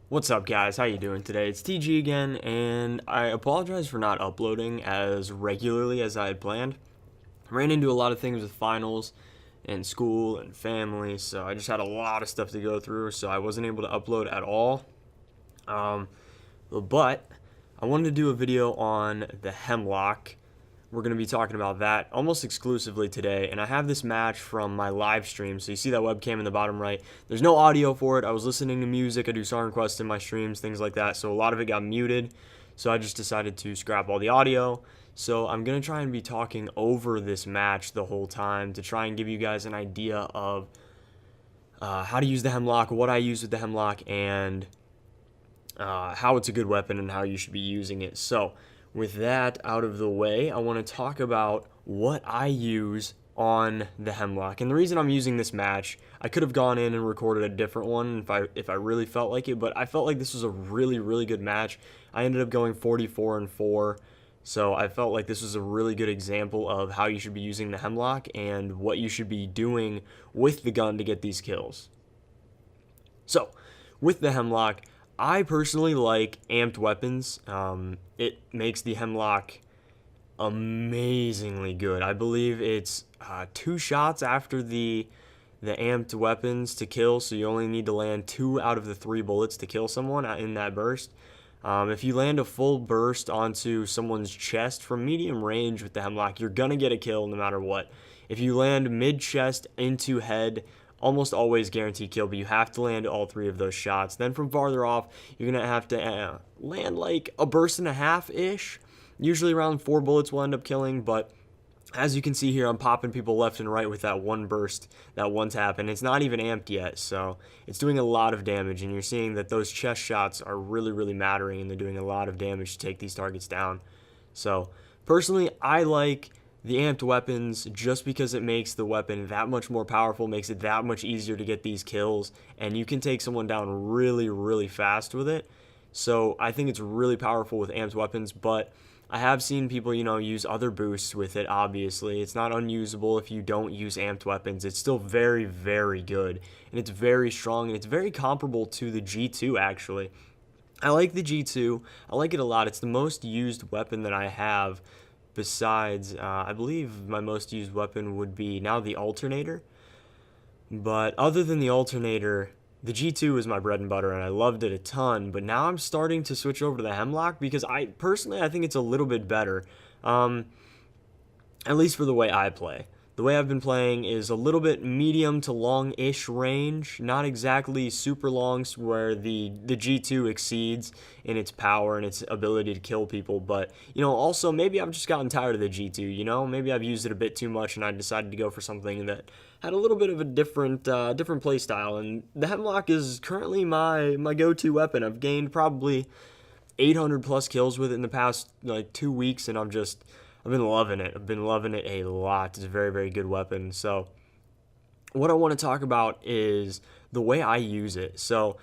What's up, guys? How you doing today? It's TG again, and I apologize for not uploading as regularly as I had planned. I ran into a lot of things with finals and school and family, so I just had a lot of stuff to go through, so I wasn't able to upload at all. Um, but I wanted to do a video on the Hemlock. We're going to be talking about that almost exclusively today, and I have this match from my live stream, so you see that webcam in the bottom right. There's no audio for it. I was listening to music. I do song requests in my streams, things like that, so a lot of it got muted, so I just decided to scrap all the audio. So I'm going to try and be talking over this match the whole time to try and give you guys an idea of how to use the Hemlock, what I use with the Hemlock, and how it's a good weapon and how you should be using it. So with that out of the way, I want to talk about what I use on the Hemlock. And the reason I'm using this match, I could have gone in and recorded a different one if I really felt like it, but I felt like this was a really good match. I ended up going 44-4. So I felt like this was a really good example of how you should be using the Hemlock and what you should be doing with the gun to get these kills. So with the Hemlock, I personally like amped weapons. It makes the Hemlock amazingly good. I believe it's 2 shots after the amped weapons to kill, so you only need to land 2 out of the 3 bullets to kill someone in that burst. If you land a full burst onto someone's chest from medium range with the Hemlock, you're going to get a kill no matter what. If you land mid-chest into head, almost always guaranteed kill, but you have to land all 3 of those shots. Then from farther off, you're going to have to land like a burst and a half-ish. Usually around 4 bullets will end up killing, but as you can see here, I'm popping people left and right with that one burst, that one tap, and it's not even amped yet, so it's doing a lot of damage, and you're seeing that those chest shots are really mattering, and they're doing a lot of damage to take these targets down. So personally, I like the amped weapons just because it makes the weapon that much more powerful, makes it that much easier to get these kills, and you can take someone down really fast with it. So I think it's really powerful with amped weapons, but I have seen people, use other boosts with it, obviously. It's not unusable if you don't use amped weapons. It's still very good, and it's very strong, and it's very comparable to the G2, actually. I like the G2. I like it a lot. It's the most used weapon that I have. Besides, I believe my most used weapon would be now the alternator. But other than the alternator, the G2 is my bread and butter, and I loved it a ton. But now I'm starting to switch over to the Hemlock because I think it's a little bit better, at least for the way I play. The way I've been playing is a little bit medium to long-ish range, not exactly super long where the G2 exceeds in its power and its ability to kill people, but, also maybe I've just gotten tired of the G2, maybe I've used it a bit too much and I decided to go for something that had a little bit of a different play style, and the Hemlock is currently my go-to weapon. I've gained probably 800 plus kills with it in the past, 2 weeks, and I've been loving it. I've been loving it a lot. It's a very good weapon. So what I want to talk about is the way I use it. So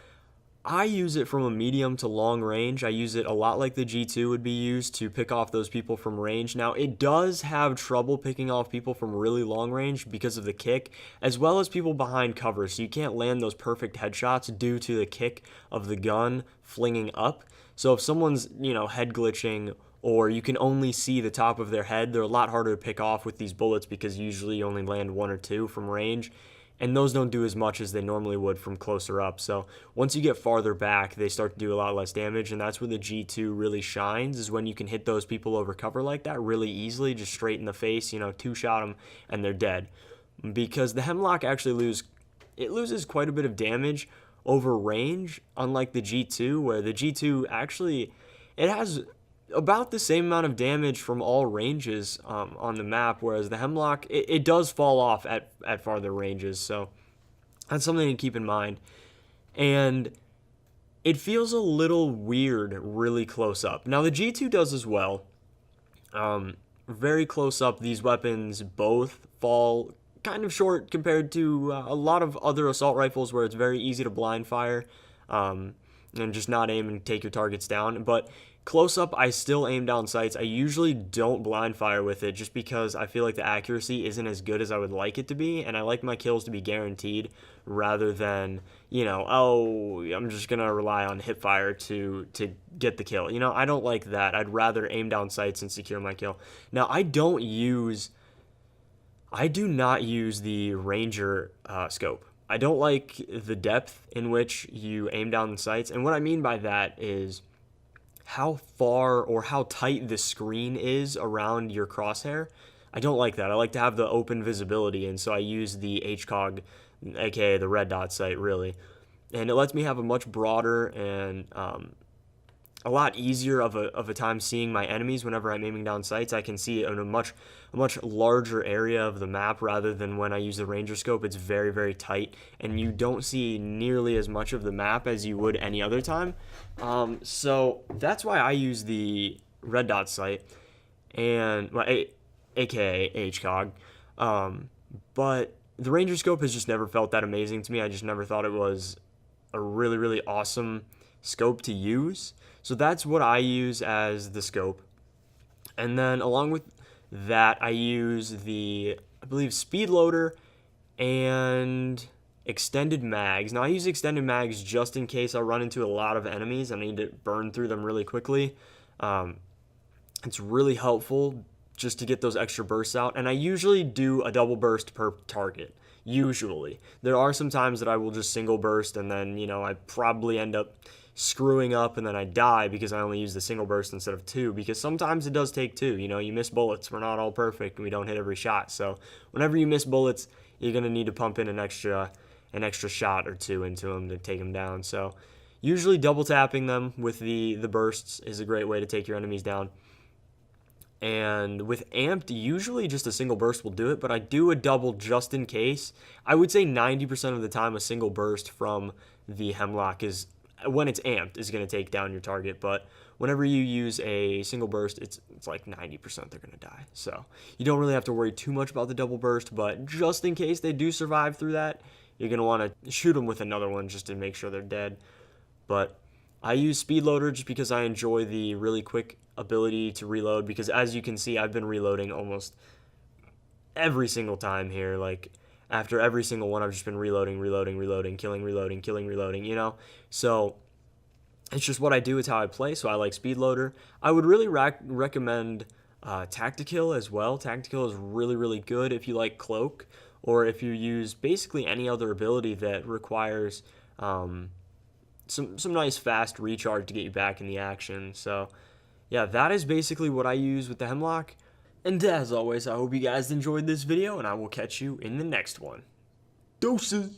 I use it from a medium to long range. I use it a lot like the G2 would be used to pick off those people from range. Now, it does have trouble picking off people from really long range because of the kick, as well as people behind cover. So you can't land those perfect headshots due to the kick of the gun flinging up. So if someone's, head glitching, or you can only see the top of their head, they're a lot harder to pick off with these bullets because usually you only land 1 or 2 from range, and those don't do as much as they normally would from closer up. So once you get farther back, they start to do a lot less damage, and that's where the G2 really shines, is when you can hit those people over cover like that really easily, just straight in the face, 2-shot them, and they're dead. Because the Hemlock actually loses quite a bit of damage over range, unlike the G2, where the G2 actually, it has about the same amount of damage from all ranges on the map, whereas the Hemlock, it does fall off at farther ranges, so that's something to keep in mind. And it feels a little weird really close up. Now, the G2 does as well. Very close up, these weapons both fall kind of short compared to a lot of other assault rifles where it's very easy to blind fire and just not aim and take your targets down. But Close up, I still aim down sights. I usually don't blind fire with it just because I feel like the accuracy isn't as good as I would like it to be, and I like my kills to be guaranteed rather than, oh, I'm just gonna rely on hip fire to get the kill. I don't like that. I'd rather aim down sights and secure my kill. Now, I do not use the Ranger scope. I don't like the depth in which you aim down the sights, and what I mean by that is how far or how tight the screen is around your crosshair. I don't like that. I like to have the open visibility, and so I use the HCOG, aka the red dot sight, really. And it lets me have a much broader and a lot easier of a time seeing my enemies whenever I'm aiming down sights. I can see it in a much larger area of the map rather than when I use the Ranger scope. It's very, very tight, and you don't see nearly as much of the map as you would any other time. So that's why I use the red dot sight, and aka HCOG. But the Ranger scope has just never felt that amazing to me. I just never thought it was a really, really awesome scope to use. So that's what I use as the scope. And then along with that, I use the, I believe, speed loader and extended mags. Now, I use extended mags just in case I run into a lot of enemies and I need to burn through them really quickly. It's really helpful just to get those extra bursts out. And I usually do a double burst per target. Usually. There are some times that I will just single burst and then, I probably end up screwing up and then I die because I only use the single burst instead of two, because sometimes it does take two. You miss bullets. We're not all perfect and we don't hit every shot. So whenever you miss bullets, you're going to need to pump in an extra shot or two into them to take them down. So usually double tapping them with the bursts is a great way to take your enemies down. And with amped, usually just a single burst will do it, but I do a double just in case. I would say 90% of the time a single burst from the Hemlock is, when it's amped, is going to take down your target. But whenever you use a single burst, it's like 90% they're going to die. So you don't really have to worry too much about the double burst, but just in case they do survive through that, you're going to want to shoot them with another one just to make sure they're dead. But I use speed loader just because I enjoy the really quick ability to reload, because as you can see, I've been reloading almost every single time here. Like after every single one, I've just been reloading, killing, reloading, So it's just what I do. It's how I play, so I like speed loader. I would really recommend Tactical as well. Tactical is really, really good if you like cloak, or if you use basically any other ability that requires some nice fast recharge to get you back in the action. So yeah, that is basically what I use with the Hemlock. And as always, I hope you guys enjoyed this video, and I will catch you in the next one. Doses!